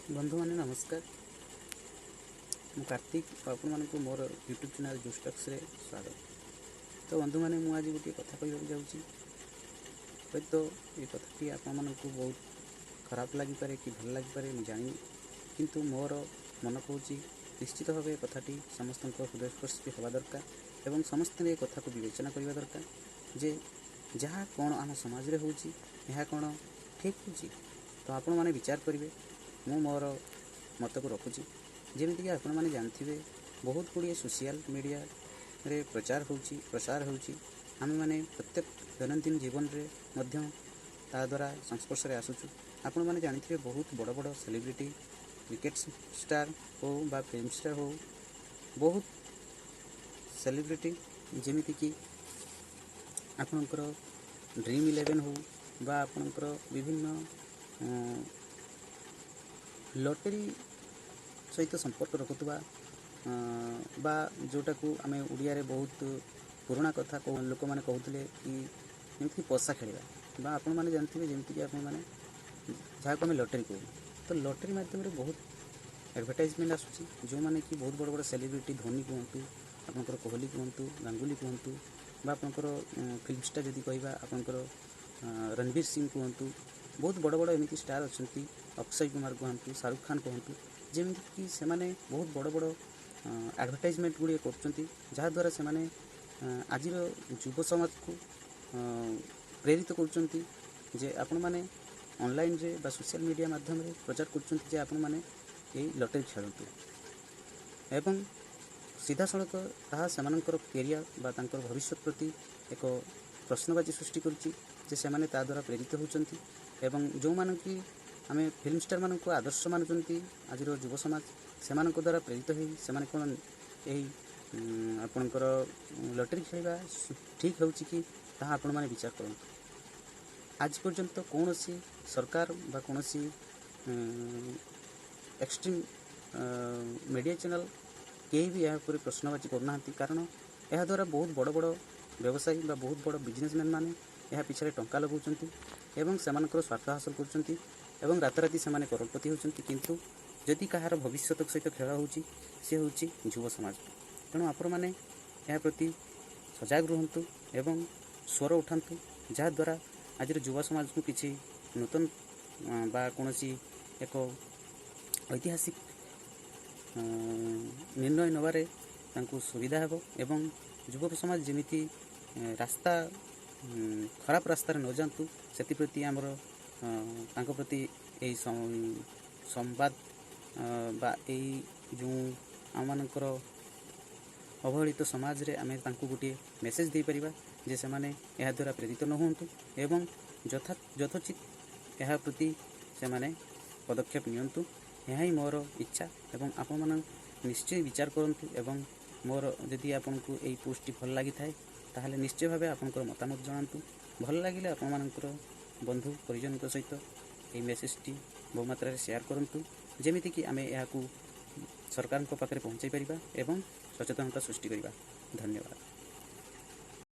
बंधु मैंने नमस्कार। मु कार्तिक आपण मानक मोर यूट्यूब चैनल जूस्टक्स रे स्वागत। तो बंधु मैंने मुझे आज गोटे कथा कहवाक जाऊँगी। हे तो ये कथाटी आपण मानक बहुत खराब लगिपे कि भल लगिपे मुझे जानी, किंतु मोर मन कौन निश्चित भाव कथाटी समस्त हृदयस्पर्शी हवा दरकार एवं समस्ते कथा को विवेचना करने दरकार जे जहाँ कौन आम समाज में होची यह कौन ठीक होची। तो आपण मैंने विचार करेंगे। मु मोर मत को रखुची जमीक आपण मैंने जानते बहुत गुड़िए सोशल मीडिया रे प्रसार होची आम मैंने प्रत्येक दैनंदिन जीवन में ता द्वारा संस्पर्श में आसुचु। आपण मैंने जानते बहुत बड़ बड़ सेलिब्रिटी क्रिकेट स्टार हो बा फिल्म स्टार हो, बहुत सेलिब्रिटी जमीती कि आपणकर ड्रीम 11 हो बा आपणकर विभिन्न लॉटरी सहित संपर्क रखुवा बा जोटा को आम ओडिया रे बहुत पुराना कथा लोक मैंने कहते कि जमीक पशा खेलवा बा आपण मैंने जानते जमीक आप जहाँ को आम लॉटरी कहू। तो लॉटरी मध्यम बहुत एडवर्टाइजमेंट आसूँ जो मैंने कि बहुत बड़ बड़ सेलिब्रिटी धोनी कहतु आपंकर कोहली कहतु गांगुली कहतु बा आपंकर फिल्म स्टार जदि कहवा आपंकर रणवीर सिंह कहतु बहुत बड़ बड़ एमती स्टार अच्छा अक्षय कुमार कहतु शाहरुख खान कहतु जमीक कि से बहुत बड़ बड़ एडवर्टाइजमेंट गुड़िए करद्वारा से आज युव समाज को प्रेरित कर आपण मैंने ऑनलाइन रे बा सोशल मीडिया माध्यम रे प्रचार कर आपण मैंने यही लॉटरी खेलतु एवं सीधा सड़क ताहा सेमानंकर कैरियर बा तांकर भविष्य प्रति एक प्रश्नबाची सृष्टि करुच्ची से माने ता द्वारा प्रेरित होचंती एवं जो मान कि आम फिल्म स्टार मान को आदर्श मानुंट आज युव समाज से द्वारा प्रेरित हो से कौन यही आपणकर लॉटरी खेलवा ठीक हो कि आपण मैंने विचार करूँ। आज पर्यंत कौन सी सरकार बा कौन सी एक्सट्रीम मीडिया चैनल कहीं भी यहाँ पर प्रश्नबाची करना, कारण यह द्वारा बहुत बड़ बड़ व्यवसायी बा बहुत बड़ बिजनेसमैन मैंने यह पिछले टंका लगाउछंती एवं सेमानकर स्वार्थ हासिल करछंती एवं राताराति से करोड़पति होचंती। किंतु जदि कहार भविष्य सहित खेल होची से होची युव समाज। तेणु आपण मैंने यह प्रति सजग रुहतु एवं स्वर उठातु जहाँ द्वारा आज युव समाज को किसी नूतन बा कौन एक ऐतिहासिक निर्णय नबारे सुविधा हेबो एवं युव समाज जमीती रास्ता खराब रास्तार न जातु से प्रति आमर तांको प्रति यही संवाद बा यही जो आम मानकर अवहेलित समाज रे आमे तांको गोटे मेसेज दे परिबा जे से माने यह द्वारा प्रेरित न होंतु एवं यथोचित यह प्रति से माने पदक्षेप नियंतु। यह ही मोर इच्छा एवं आपण मन निश्चय विचार करंतु एवं मोर यदि आपन को यही पोस्टटी भल लगी थाए ताहले निश्चय भाव आपनकर मतामत जणातु। भल लगिले आपण मानकर बंधु परिजन सहित यही मेसेजटी बहुमात्रा शेयर करंतु जेमिति कि आमे यह सरकार पाखे पहुँचाई परिबा एवं सचेतनता सृष्टि करिबा। धन्यवाद।